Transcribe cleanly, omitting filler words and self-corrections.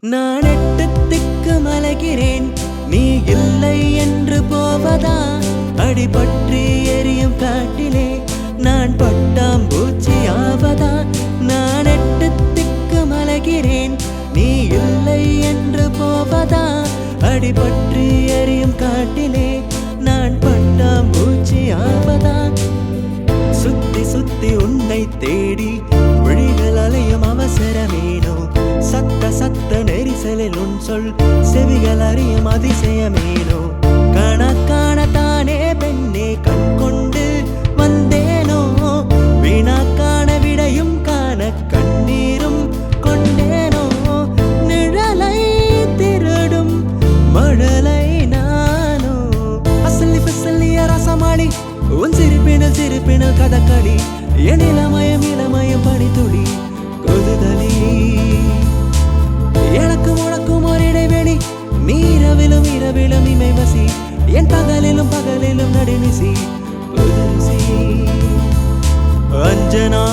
நான் எட்டு திக்கு மலைகிறேன் நீ இல்லை என்று போவதா அடிபற்றி எரியும் காட்டிலே நான் பட்டாம்பூச்சி ஆவதா நான் எட்டு திக்கு மலைகிறேன் நீ இல்லை என்று போவதா அடிபற்றி எரியும் காட்டிலே நான் பட்டாம்பூச்சி ஆவதா சுத்தி சுத்தி உன்னை தேடி விழிகள் அலையும் அவசரமேனோ சத்த சத்த நெரிசலில் உன் சொல் செவிகள் அறியும் அதிசயமேனோ கணக்கான தானே பெண்ணே கண் கொண்டு வந்தேனோ வீணாக்கான விடையும் காண கண்ணீரும் கொண்டேனோ நிழலை திருடும் மழலை நானோ அசல்லி பிசல்லிய ரசமாடி உன் சிரிப்பினல் கதக்களி என் இளமயம் பனித்துளி கொதுதலி எனக்கு உனக்கும் ஒரு இடைவெளி நீரவிலும் இரவிலும் இமை வசி என் பகலிலும் நடுநிசி அஞ்சனா